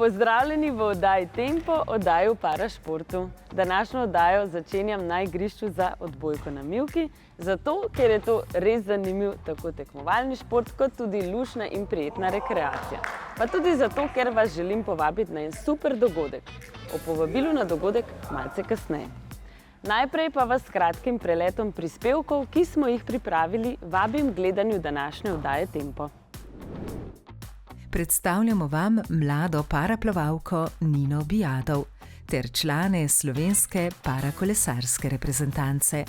Pozdravljeni v oddaji Tempo, oddaji o parašportu. Današnjo oddajo začenjam na igrišču za odbojko na mivki, zato ker je to res zanimiv tako tekmovalni šport, kot tudi luštna in prijetna rekreacija. Pa tudi zato, ker vas želim povabiti na en super dogodek. O povabilu na dogodek malce kasneje. Najprej pa vas s kratkim preletom prispevkov, ki smo jih pripravili, vabim k gledanju današnje oddaje Tempo. Predstavljamo vam mlado paraplavalko Nino Bijadov ter člane slovenske parakolesarske reprezentance.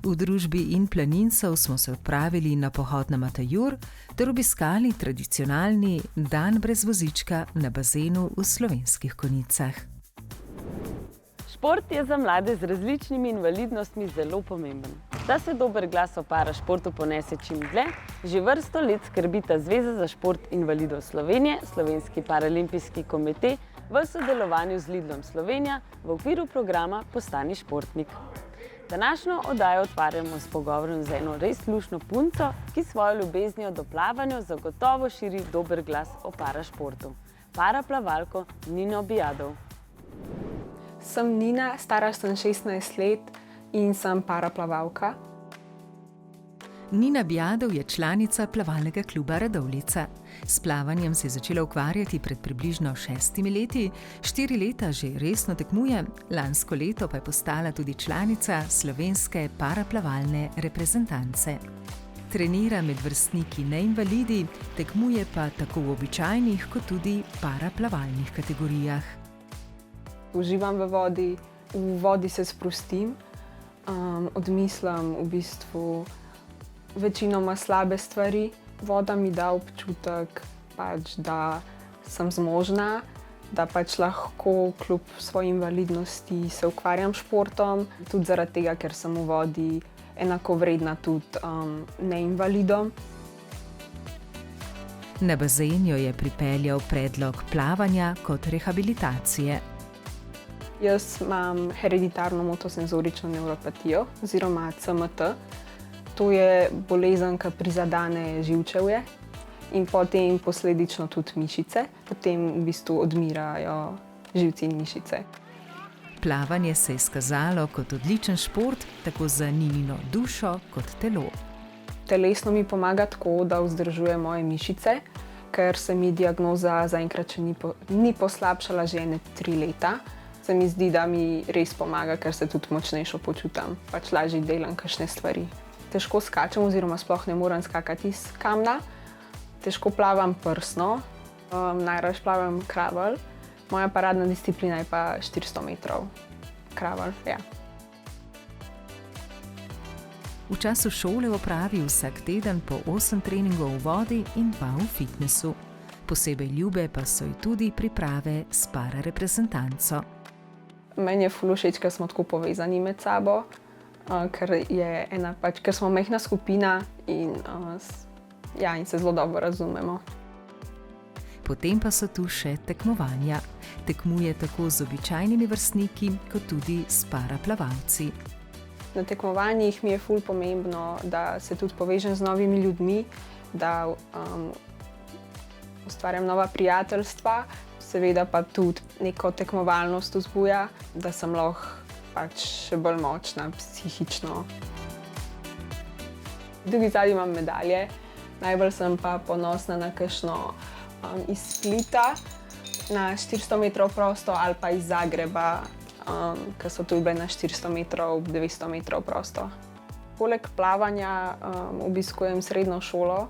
V družbi in planincev smo se odpravili na pohod na Matajur ter obiskali tradicionalni dan brez vozička na bazenu v Slovenskih Konjicah. Šport je za mlade z različnimi invalidnostmi zelo pomemben. Da se dober glas o parašportu ponese čim dlje, že vrsto let skrbita Zveza za šport invalidov Slovenije, Slovenski paralimpijski komite v sodelovanju z Lidlom Slovenija v okviru programa Postani športnik. Današnjo oddajo otvarjamo s pogovorom z eno res luštno punco, ki svojo ljubeznijo do plavanja zagotovo širi dober glas o parašportu. Paraplavalko Nino Bijadov. Sem Nina, stara sem 16 let in sem paraplavalka. Nina Bijadov je članica plavalnega kluba Radovljica. S plavanjem se je začela ukvarjati pred približno 6 leti, 4 leta že resno tekmuje, lansko leto pa je postala tudi članica slovenske paraplavalne reprezentance. Trenira med vrstniki neinvalidi, tekmuje pa tako v običajnih kot tudi paraplavalnih kategorijah. Uživam v vodi se sprostim, odmislim v bistvu večinoma slabe stvari. Voda mi da občutek, da sem zmožna, da lahko kljub svoji invalidnosti se ukvarjam s športom. Tudi zaradi tega, ker sem v vodi enakovredna tudi neinvalidom. Na bazen jo je pripeljal predlog plavanja kot rehabilitacije. Jaz imam hereditarno motosenzorično nevropatijo oziroma CMT. To je bolezen, ki prizadene živčevje in potem posledično tudi mišice. Potem v bistvu odmirajo živci in mišice. Plavanje se je izkazalo kot odličen šport, tako za Ninino dušo kot telo. Telesno mi pomaga tako, da vzdržuje moje mišice, ker se mi diagnoza zaenkrat še ni poslabšala že 3 leta. Se mi zdi, da mi res pomaga, ker se tudi močnejšo počutim, lažje delam kakšne stvari. Težko skačem oziroma sploh ne morem skakati iz kamna. Težko plavam prsno, najrajši plavam kravl. Moja paradna disciplina je pa 400 metrov. Kravl, ja. V času šole opravi vsak teden po 8 treningov v vodi in 2 v fitnesu. Posebej ljube pa so ji tudi priprave s parareprezentanco. Meni je ful všeč, ker smo tako povezani med sabo, ker smo majhna skupina in se zelo dobro razumemo. Potem pa so tu še tekmovanja. Tekmuje tako z običajnimi vrstniki, kot tudi s paraplavalci. Na tekmovanjih mi je ful pomembno, da se tudi povežem z novimi ljudmi, da ustvarjam nova prijateljstva, seveda pa tudi neko tekmovalnost vzbuja, da sem lahko še bolj močna psihično. Drugi zadnji imam medalje, najbolj sem pa ponosna na kakšno iz Splita, na 400 metrov prosto ali pa iz Zagreba, ki so tudi bile na 400 metrov, 200 metrov prosto. Poleg plavanja obiskujem srednjo šolo,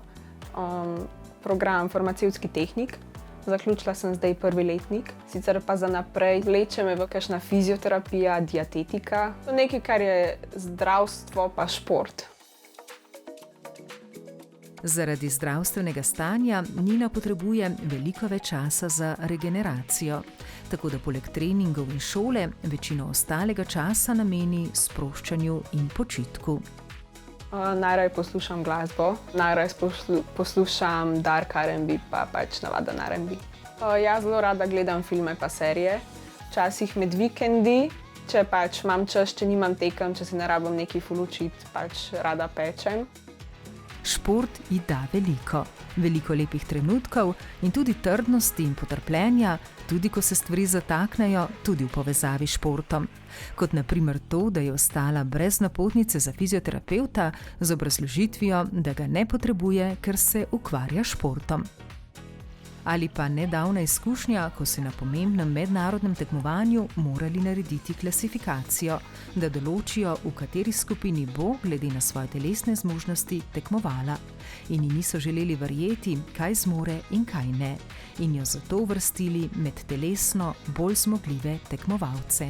program farmacevtski tehnik. Zaključila sem zdaj 1. letnik, sicer pa za naprej vleče me v kakšna fizioterapija, dietetika. To je nekaj, kar je zdravstvo pa šport. Zaradi zdravstvenega stanja Nina potrebuje veliko več časa za regeneracijo, tako da poleg treningov in šole večino ostalega časa nameni sproščanju in počitku. Najraje poslušam glasbo, najraje poslušam dark R&B pa navaden R&B. Jaz zelo rada gledam filme pa serije, včasih med vikendi, če imam čas, če nimam tekem, če se ne rabim nekaj ful učiti, rada pečem. Šport ji da veliko. Veliko lepih trenutkov in tudi trdnosti in potrpljenja, tudi ko se stvari zataknejo, tudi v povezavi s športom. Kot na primer to, da je ostala brez napotnice za fizioterapevta z obrazložitvijo, da ga ne potrebuje, ker se ukvarja s športom. Ali pa nedavna izkušnja, ko so na pomembnem mednarodnem tekmovanju morali narediti klasifikacijo, da določijo, v kateri skupini bo, glede na svoje telesne zmožnosti, tekmovala. In ji niso želeli verjeti, kaj zmore in kaj ne. In jo zato uvrstili med telesno bolj zmogljive tekmovalce.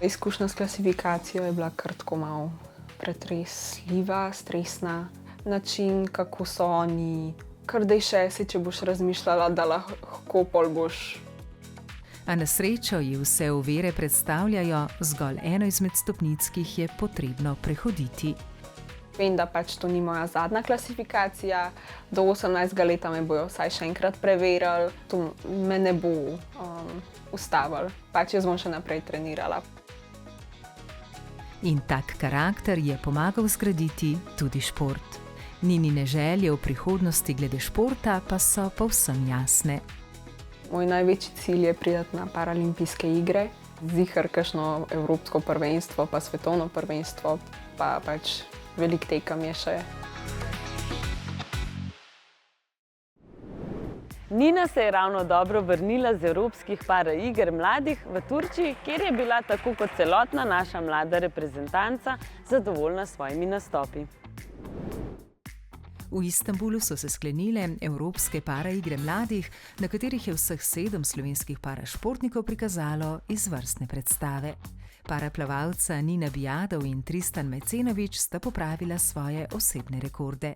Izkušnja s klasifikacijo je bila kar tako malo pretresljiva, stresna. Način, kako so oni kar dej še si, če boš razmišljala, da lahko pol boš. A na srečo ji vse ovire predstavljajo zgolj eno izmed stopnic, ki jih je potrebno prehoditi. Vem, da pač to ni moja zadnja klasifikacija. Do 18. leta me bojo vsaj še enkrat preverili. To me ne bo ustavilo. Pač jaz bom še naprej trenirala. In tak karakter je pomagal zgraditi tudi šport. Ninine želje v prihodnosti glede športa pa so povsem jasne. Moj največji cilj je priti na paralimpijske igre. Ziher kakšno evropsko prvenstvo, pa svetovno prvenstvo, pa pač veliko tekem je še. Nina se je ravno dobro vrnila z evropskih paraiger mladih v Turčiji, kjer je bila tako kot celotna naša mlada reprezentanca zadovoljna s svojimi nastopi. V Istanbulu so se sklenile evropske paraigre mladih, na katerih je vseh 7 slovenskih parašportnikov prikazalo izvrstne predstave. Paraplavalca Nina Bijadov in Tristan Majcenović sta popravila svoje osebne rekorde.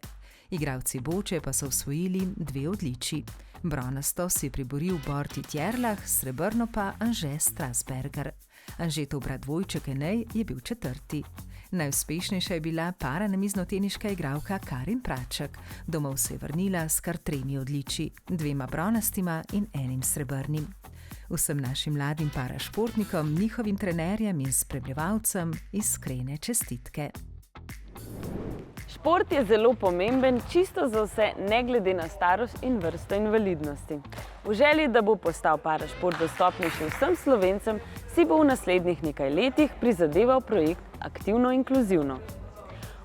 Igralci Boče pa so osvojili 2 odličji. Bronasto si je priboril Borti Tjerlah, srebrno pa Anže Strasberger. Anžetov brat dvojček Enej je bil 4. Najuspešnejša je bila paranamiznoteniška igralka Karin Praček. Domov se je vrnila s kar 3 odličji, 2 bronastima in 1 srebrnim. Vsem našim mladim parašportnikom, njihovim trenerjem in spremljevalcem iskrene čestitke. Šport je zelo pomemben, čisto za vse, ne glede na starost in vrsto invalidnosti. V želji, da bo postal parašport dostopnejši vsem Slovencem, si bo v naslednjih nekaj letih prizadeval projekt Aktivno inkluzivno.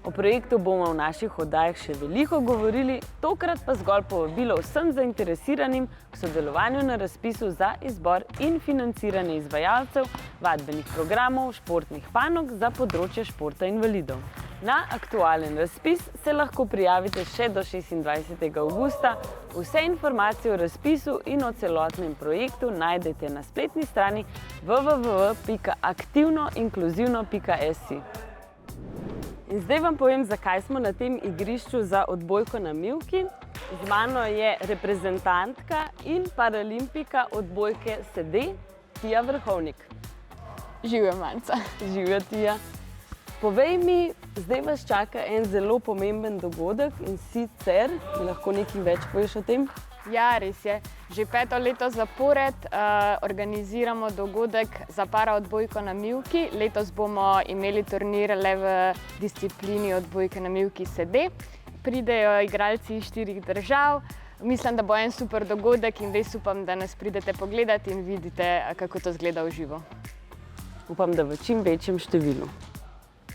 O projektu bomo v naših oddajah še veliko govorili, tokrat pa zgolj povabilo vsem zainteresiranim k sodelovanju na razpisu za izbor in financiranje izvajalcev vadbenih programov športnih panog za področje športa invalidov. Na aktualen razpis se lahko prijavite še do 26. avgusta. Vse informacije o razpisu in o celotnem projektu najdete na spletni strani www.aktivnoinkluzivno.si. In zdaj vam povem, zakaj smo na tem igrišču za odbojko na mivki. Z mano je reprezentantka in paralimpika odbojke sede, Tija Vrhovnik. Živjo, Manca. Živjo, Tija. Povej mi, zdaj vas čaka en zelo pomemben dogodek in sicer, mi lahko nekaj več poveš o tem? Ja, res je. Že 5. leto zapored organiziramo dogodek za paraodbojko na mivki. Letos bomo imeli turnir le v disciplini odbojke na mivki sede. Pridejo igralci iz 4 držav. Mislim, da bo en super dogodek in res upam, da nas pridete pogledati in vidite, kako to izgleda v živo. Upam, da v čim večjem številu.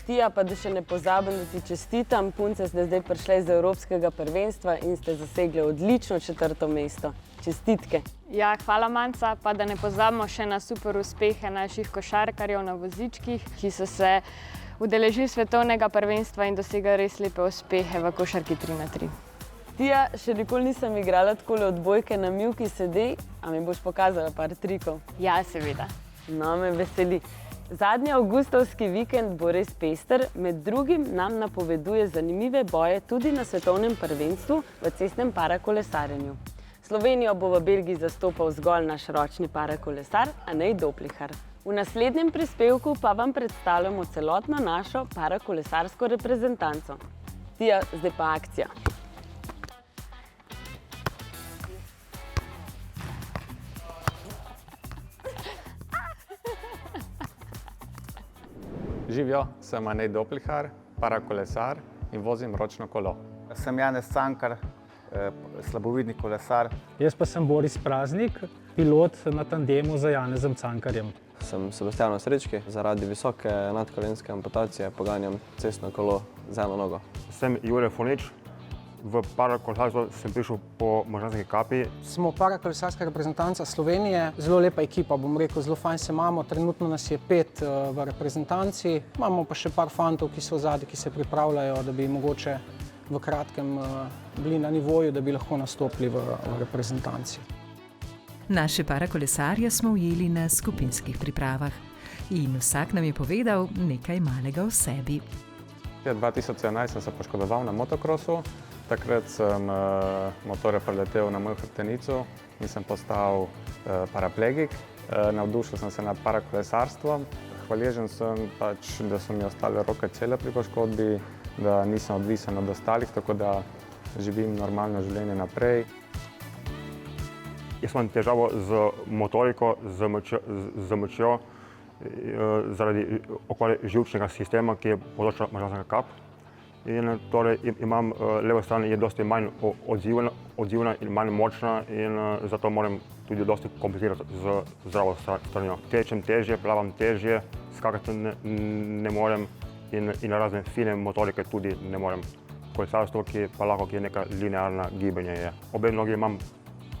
Tija, pa da še ne pozabim, da ti čestitam. Punce ste zdaj prišle iz Evropskega prvenstva in ste zasegli odlično 4. mesto. Čestitke. Ja, hvala, Manca, pa da ne pozabimo še na super uspehe naših košarkarjev na vozičkih, ki so se udeležili svetovnega prvenstva in dosegali res lepe uspehe v košarki 3x3. Tija, še nikoli nisem igrala takole odbojke na mivki sede, a mi boš pokazala par trikov? Ja, seveda. No, me veseli. Zadnji avgustovski vikend bo res pester, med drugim nam napoveduje zanimive boje tudi na svetovnem prvenstvu v cestnem parakolesarjenju. Slovenijo bo v Belgiji zastopal zgolj naš ročni parakolesar Anej Doplihar. V naslednjem prispevku pa vam predstavljamo celotno našo parakolesarsko reprezentanco. Tija, zdaj pa akcija. Živjo, sem Anej Doplihar, parakolesar in vozim ročno kolo. Sem Janez Cankar, slabovidni kolesar. Jaz pa sem Boris Praznik, pilot na tandemu z Janezom Cankarjem. Sem Sebastiano Srečki, zaradi visoke nadkolenske amputacije poganjam cestno kolo z eno nogo. Sem Jure Fonič, v parakolesarstvo sem prišel po možganski kapi. Smo parakolesarska reprezentanca Slovenije, zelo lepa ekipa, bom rekel, zelo fajn se imamo. Trenutno nas je 5 v reprezentanci, imamo pa še par fantov, ki so v zadnji, ki se pripravljajo, da bi mogoče v kratkem bili na nivoju, da bi lahko nastopili v reprezentanci. Naše parakolesarje smo ujeli na skupinskih pripravah in vsak nam je povedal nekaj malega o sebi. 2011 sem se poškodoval na motokrosu. Takrat sem motore preletel na mojo hrbtenico in sem postal paraplegik. Navdušil sem se nad parakolesarstvom. Hvaležen sem, da so mi ostale roke cele pri poškodbi, da nisem odvisen od ostalih, tako da živim normalno življenje naprej. Jaz imam težavo z motoriko, z močjo, zaradi okvare živčnega sistema, ki je povzročila možganska kap. In torej imam levo stran je dosti manj odzivna in manj močna in zato moram tudi dosti kompenzirati z zdravo stranjo. Tečem težje, plavam težje, skakati ne morem in razne fine motorike tudi ne morem. Kolesarstvo, ki je neka linearna gibanje je. Obe nogi imam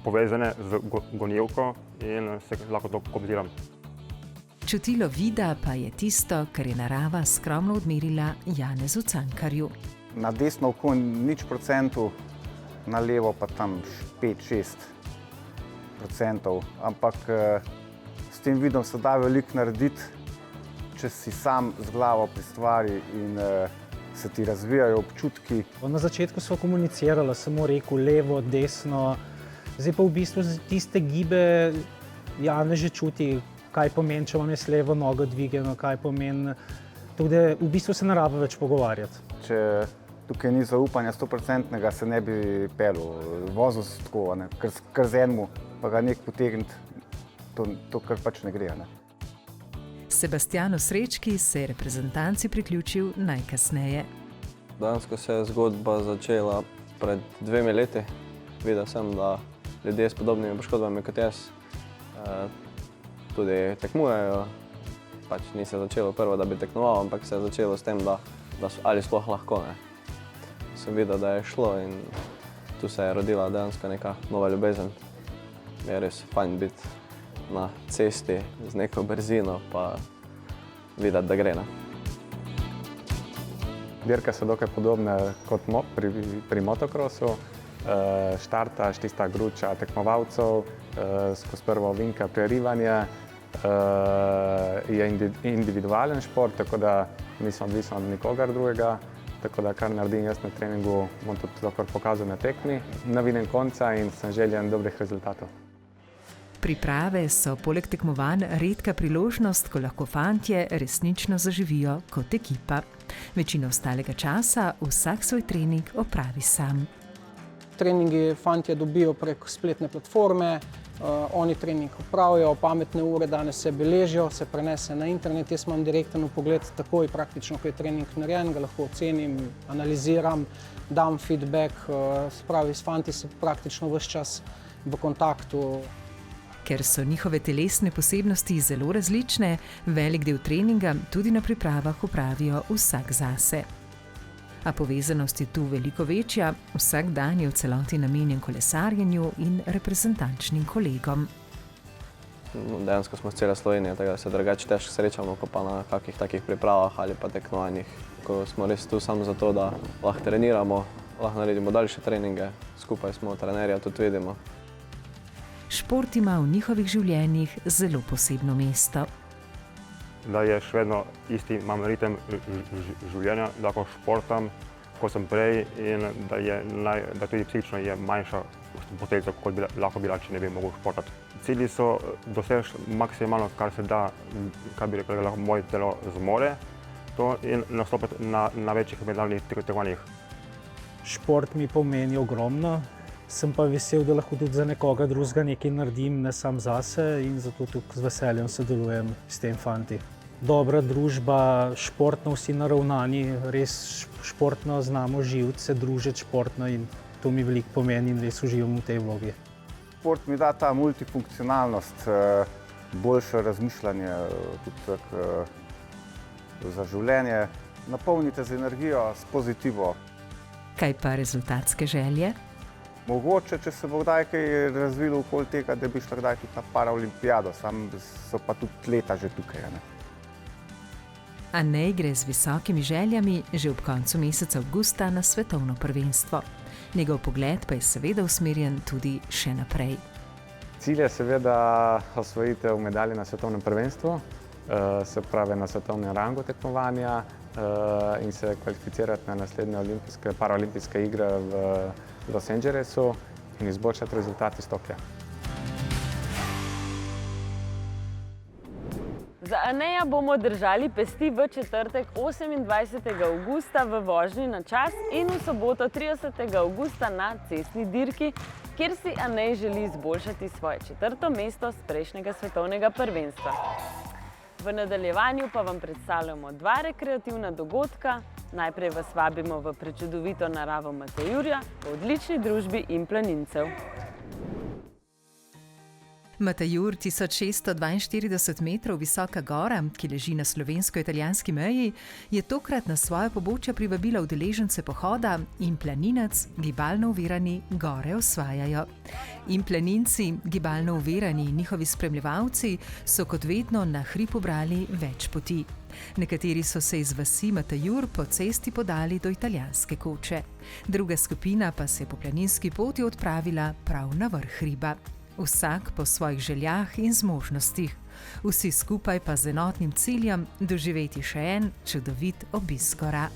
povezane z gonilko in se lahko to kompenziram. Čutilo vida pa je tisto, kar je narava skromno odmerila Janezu Cankarju. Na desno oko 0%, na levo pa tam 5–6%. Ampak s tem vidom se da veliko narediti, če si sam z glavo pri stvari in se ti razvijajo občutki. Na začetku smo komunicirali, samo rekel levo, desno. Zdaj pa v bistvu tiste gibe Janez že čuti, kaj pomeni, če vam je s levo nogo dvigeno, kaj pomeni. Tako da v bistvu se ne rabi več pogovarjati. Če tukaj ni zaupanja 100%, se ne bi pelil. Vozil si tako, kar z enemu, pa ga nek potegniti, to kar pač ne gre. Sebastiano Srečki se je reprezentanci priključil najkasneje. Dejansko se je zgodba začela pred 2 leti. Videl sem, da ljudje s podobnimi poškodbami kot jaz tudi tekmujejo. Ni se začelo prvo, da bi tekmoval, ampak se je začelo s tem, da ali sploh lahko. Sem videl, da je šlo in tu se je rodila dejansko neka nova ljubezen. Je res fajn biti na cesti z neko brzino pa videti, da gre. Dirke so dokaj podobne kot pri motokrosu. Štartaš, tista gruča tekmovalcev, skozi prvo ovinka prerivanje. Je individualen šport, tako da nisem odvisen od nikogar drugega. Tako da kar naredim jaz na treningu, bom tudi to pokazal na tekmi. Ne vidim konca in sem željen dobrih rezultatov. Priprave so poleg tekmovanj redka priložnost, ko lahko fantje resnično zaživijo kot ekipa. Večino ostalega časa vsak svoj trening opravi sam. Treningi fantje dobijo prek spletne platforme, oni trening opravijo, pametne ure danes se beležijo, se prenese na internet. Jaz imam direkten vpogled takoj, praktično, ko je trening narejen, ga lahko ocenim, analiziram, dam feedback, spravi s fanti se praktično ves čas v kontaktu. Ker so njihove telesne posebnosti zelo različne, velik del treninga tudi na pripravah opravijo vsak zase. A povezanost je tu veliko večja, vsak dan je v celoti namenjen kolesarjenju in reprezentančnim kolegom. Dejansko smo z cele Slovenije, tako da se drugače težko srečamo, kot pa na kakih takih pripravah ali pa tekmovanjih. Ko smo res tu samo zato, da lahko treniramo, lahko naredimo daljše treninge, skupaj smo trenerja, tudi vidimo. Šport ima v njihovih življenjih zelo posebno mesto. Da je še vedno isti, imam ritem življenja, da lahko športam, kot sem prej in da tudi psihično je manjša posledica, kot bi lahko bila, če ne bi mogel športati. Cilji so doseči maksimalno, kar se da, kar bi rekel, da lahko moje telo zmore, to in nastopiti na večjih mednarodnih tekmovanjih. Šport mi pomeni ogromno. Sem pa vesel, da lahko tudi za nekoga drugega nekaj naredim, ne sam zase in zato tukaj z veseljem sodelujem s tem fanti. dobra družba, športno vsi naravnani, res športno znamo živeti, se družiti športno in to mi veliko pomeni in res uživam v tej vlogi. Šport mi da ta multifunkcionalnost, boljše razmišljanje tudi za življenje. Napolnite z energijo, s pozitivo. Kaj pa rezultatske želje? Mogoče, če se bo kdaj kaj razvilo okoli tega, da bi šla kdaj tudi na paraolimpijado, sam so pa tudi leta že tukaj. Ne? Anej gre z visokimi željami že ob koncu meseca avgusta na svetovno prvenstvo. Njegov pogled pa je seveda usmerjen tudi še naprej. Cilj je seveda osvojitev medalje na svetovnem prvenstvu, se pravi na svetovnem rangu tekmovanja in se kvalificirati na naslednje paraolimpijske igre v Los Angelesu in izboljšati rezultat iz Tokija. Za Aneja bomo držali pesti v četrtek 28. avgusta v vožnji na čas in v soboto 30. avgusta na cestni dirki, kjer si Anej želi izboljšati svoje četrto mesto s prejšnjega svetovnega prvenstva. V nadaljevanju pa vam predstavljamo dva rekreativna dogodka. Najprej vas vabimo v prečudovito naravo Matajurja v odlični družbi in planincev. Matajur, 1642 metrov visoka gora, ki leži na slovensko-italijanski meji, je tokrat na svoje pobočje privabila udeležence pohoda in planinec gibalno ovirani gore osvajajo. In planinci, gibalno ovirani in njihovi spremljevalci so kot vedno na hrib ubrali več poti. Nekateri so se iz vasi Matajur po cesti podali do italijanske Koče. Druga skupina pa se je po planinski poti odpravila prav na vrh hriba. Vsak po svojih željah in zmožnostih. Vsi skupaj pa z enotnim ciljem doživeti še en čudovit obisk gora.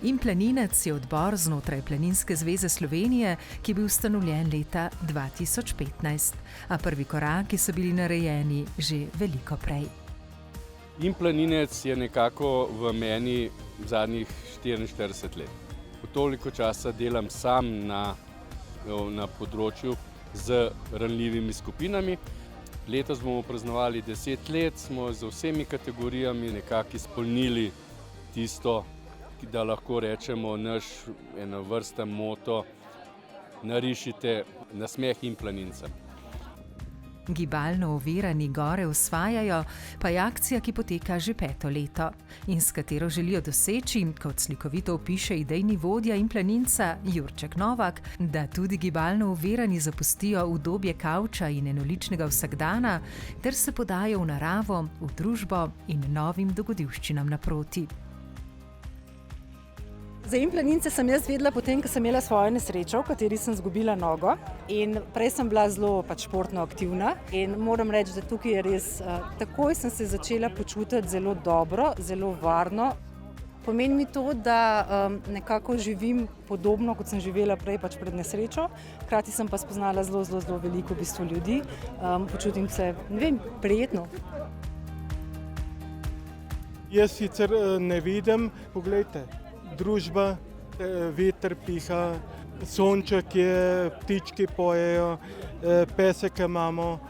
In planinec je odbor znotraj Planinske zveze Slovenije, ki je bil ustanovljen leta 2015, a prvi koraki so bili narejeni že veliko prej. In planinec je nekako v meni zadnjih 44 let. Toliko časa delam sam na področju z ranljivimi skupinami. Letos bomo praznovali 10 let, smo z vsemi kategorijami nekako izpolnili tisto, da lahko rečemo naš enovrsten moto: narišite nasmeh in planincem. Gibalno ovirani gore osvajajo pa je akcija, ki poteka že 5. leto in s katero želijo doseči, kot slikovito opiše idejni vodja in planinca Jurček Novak, da tudi gibalno ovirani zapustijo udobje kavča in enoličnega vsakdana ter se podajo v naravo, v družbo in novim dogodivščinam naproti. Za In planince sem jaz vedela potem, ko sem imela svojo nesrečo, v kateri sem izgubila nogo. In prej sem bila zelo športno aktivna in moram reči, da tukaj je res, takoj sem se začela počutiti zelo dobro, zelo varno. Pomeni mi to, da nekako živim podobno, kot sem živela prej pred nesrečo. Hkrati sem pa spoznala zelo veliko v bistvu ljudi. Počutim se, prijetno. Jaz sicer ne vidim, poglejte. Družba, veter piha, sonček je, ptički pojejo, pesek imamo,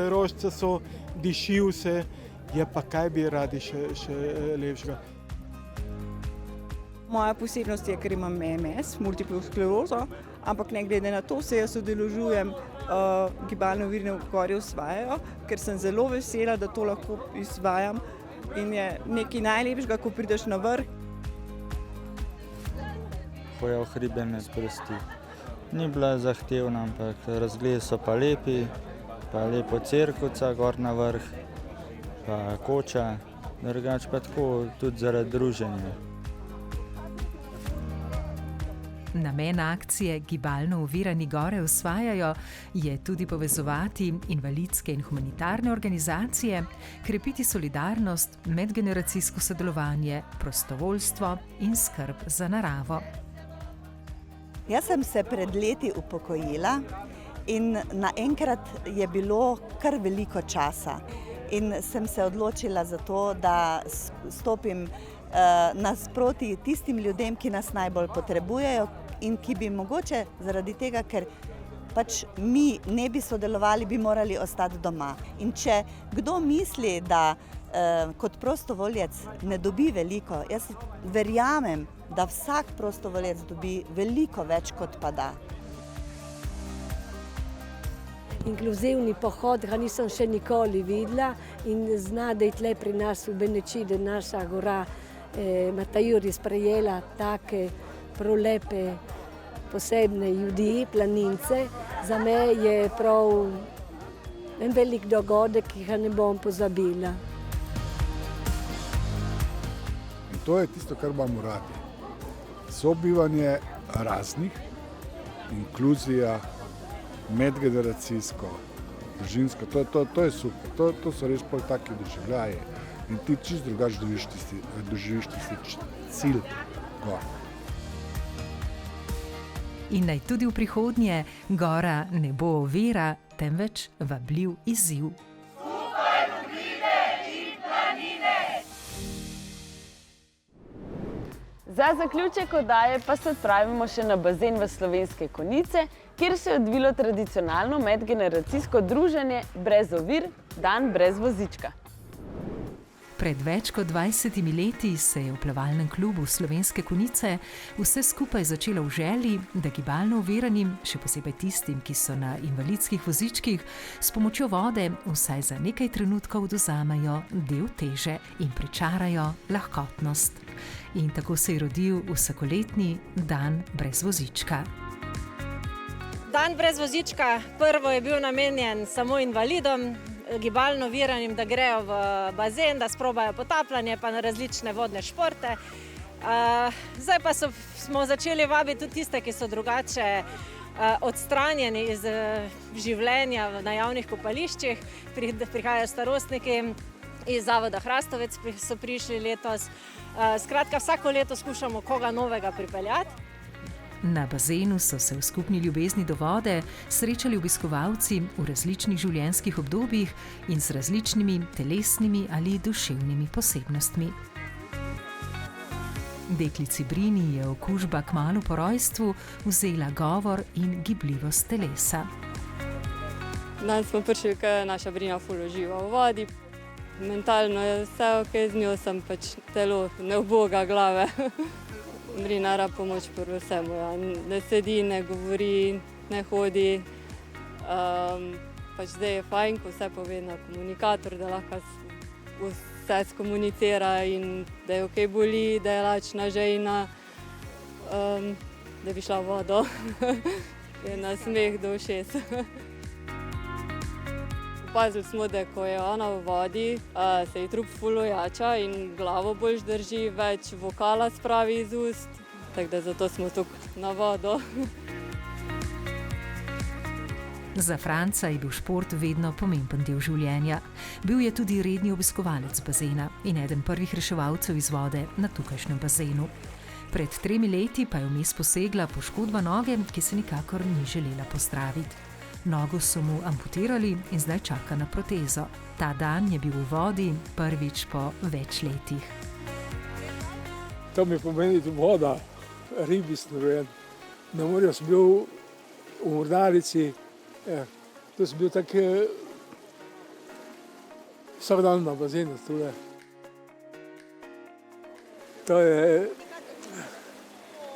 rožice so, diši vse, ja pa kaj bi radi še lepšega. Moja posebnost je, ker imam MS, multiplo sklerozo, ampak ne glede na to se jaz udeležujem gibalno ovirane gore osvajajo, ker sem zelo vesela, da to lahko izvajam. In je nekaj najlepšega, ko prideš na vrh. Hoja v hribe me sprosti. Ni bila zahtevna, ampak razgledi so pa lepi, pa lepo Cerkovca gor na vrh, pa Koča, drugače pa tako tudi zaradi druženja. Namen akcije Gibalno ovirani gore osvajajo je tudi povezovati invalidske in humanitarne organizacije, krepiti solidarnost, medgeneracijsko sodelovanje, prostovoljstvo in skrb za naravo. Jaz sem se pred leti upokojila in naenkrat je bilo kar veliko časa. In sem se odločila za to, da stopim nasproti tistim ljudem, ki nas najbolj potrebujejo in ki bi mogoče zaradi tega, ker pač mi ne bi sodelovali, bi morali ostati doma. In če kdo misli, da kot prostovoljec ne dobi veliko, jaz verjamem, da vsak prostovoljec dobi veliko več, kot pa da. Inkluzivni pohod ga nisem še nikoli videla in zna, da je tle pri nas v Benečidi naša gora Matajuri sprejela take prolepe posebne ljudi, planince. Za me je prav en velik dogodek, ki ga ne bom pozabila. In to je tisto, kar imamo radi. Sobivanje raznih, inkluzija, medgeneracijsko, družinsko, to je super. To so res pol taki doživljaji in ti čisto drugače doživiš tisti cilj gor. In naj tudi v prihodnje gora ne bo ovira, temveč vabljiv izziv. Za zaključek oddaje pa se odpravimo še na bazen v Slovenske Konjice, kjer se je odvilo tradicionalno medgeneracijsko druženje Brez ovir, dan brez vozička. Pred več kot 20 leti se je v plavalnem klubu Slovenske Konjice vse skupaj začelo v želji, da gibalno oviranim, še posebej tistim, ki so na invalidskih vozičkih, s pomočjo vode vsaj za nekaj trenutkov odvzamejo del teže in pričarajo lahkotnost. In tako se je rodil vsakoletni dan brez vozička. Dan brez vozička prvo je bil namenjen samo invalidom, gibalno oviranim, da grejo v bazen, da sprobajo potapljanje pa na različne vodne športe. Zdaj pa smo začeli vabiti tudi tiste, ki so drugače odstranjeni iz življenja na javnih kopališčih. Prihajajo starostniki iz Zavoda Hrastovec, so prišli letos. Skratka, vsako leto skušamo koga novega pripeljati. Na bazenu so se v skupni ljubezni do vode srečali obiskovalci v različnih življenjskih obdobjih in z različnimi telesnimi ali duševnimi posebnostmi. Deklici Brini je okužba kmalu po rojstvu vzela govor in gibljivost telesa. Danes smo prišli, ker naša Brina ful uživa v vodi. Mentalno je vse ok, z njo sem pač telo ne uboga glave. Brina rada pomoč pri vsemu, ja. Ne sedi, ne govori, ne hodi. Pač zdaj je fajn, ko vse pove na komunikator, da lahko vse skomunicira in da je ok boli, da je lačna žejna, da bi šla v vodo. Je na smeh do ušes. Opazili smo, da ko je ona v vodi, se ji trup ful ojača in glavo boljš drži, več vokala spravi iz ust, tako da zato smo tukaj na vodo. Za Franca je bil šport vedno pomemben del življenja. Bil je tudi redni obiskovalec bazena in eden prvih reševalcev iz vode na tukajšnjem bazenu. Pred 3 leti pa je vmes posegla poškodba noge, ki se nikakor ni želela pozdraviti. Nogo so mu amputirali in zdaj čaka na protezo. Ta dan je bil v vodi prvič po več letih. To mi pomeni voda, ribi snoven. Na morju sem bil v mornarici, to sem bil tak vsak dan na bazenu tule. To je,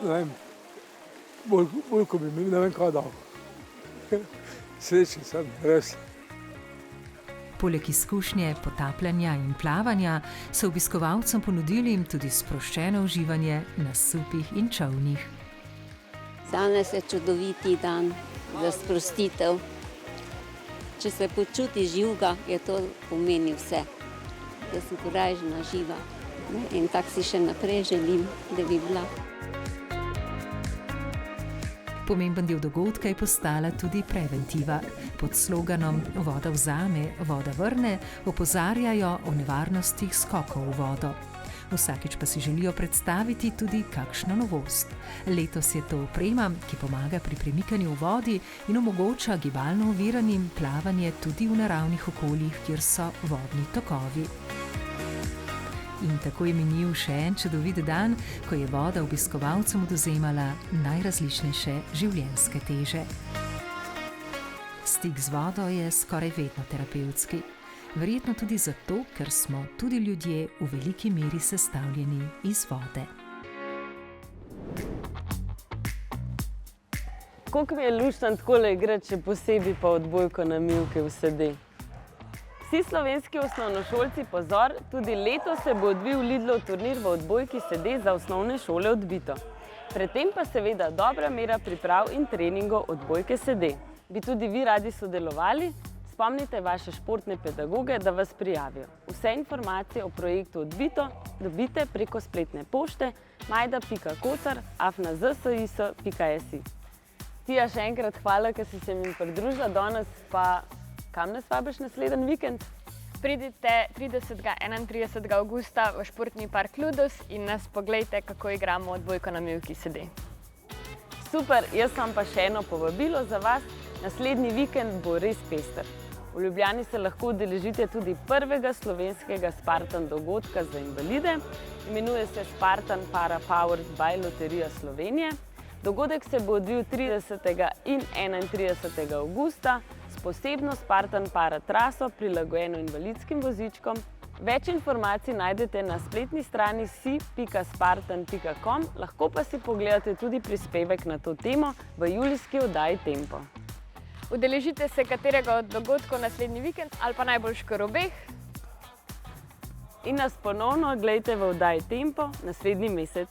ne vem, bolj ko bi mi ne vem kaj dal. Srečen sem, res. Poleg izkušnje potapljanja in plavanja so obiskovalcem ponudili tudi sproščeno uživanje na supih in čolnih. Danes je čudoviti dan za sprostitev. Če se počuti živega, je to pomeni vse. Da sem korajžna, živa. In tako si še naprej želim, da bi bila. Pomemben del dogodka je postala tudi preventiva. Pod sloganom Voda vzame, voda vrne opozarjajo o nevarnostih skokov v vodo. Vsakič pa si želijo predstaviti tudi kakšno novost. Letos je to oprema, ki pomaga pri premikanju v vodi in omogoča gibalno oviranim plavanje tudi v naravnih okoljih, kjer so vodni tokovi. In tako je minil še en čudovit dan, ko je voda obiskovalcem odvzemala najrazličnejše življenjske teže. Stik z vodo je skoraj vedno terapevtski. Verjetno tudi zato, ker smo tudi ljudje v veliki meri sestavljeni iz vode. Koliko mi je luštno takole igrati, še posebej pa odbojko na mivke v sede. Vsi slovenski osnovnošolci, pozor, tudi letos se bo odvil Lidlov turnir v odbojki sede za osnovne šole Odbito. Predtem pa seveda dobra mera priprav in treningov odbojke sede. Bi tudi vi radi sodelovali? Spomnite vaše športne pedagoge, da vas prijavijo. Vse informacije o projektu Odbito dobite preko spletne pošte majda.kocar@zsis.si. Tija, še enkrat hvala, ker si se mi pridružila danes, pa kam nas vabiš naslednji vikend? Pridite 30. in 31. avgusta v športni park Ludus in nas poglejte, kako igramo odbojko na mivki sede. Super, jaz vam pa še eno povabilo za vas. Naslednji vikend bo res pester. V Ljubljani se lahko udeležite tudi prvega slovenskega Spartan dogodka za invalide. Imenuje se Spartan Para Powered by Loterija Slovenije. Dogodek se bo odvil 30. in 31. avgusta s posebno Spartan Para traso, prilagojeno invalidskim vozičkom. Več informacij najdete na spletni strani si.spartan.com, lahko pa si pogledate tudi prispevek na to temo v julijski oddaji Tempo. Udeležite se katerega od dogodkov naslednji vikend ali pa najbolj kar obeh. In nas ponovno gledajte v oddaji Tempo naslednji mesec.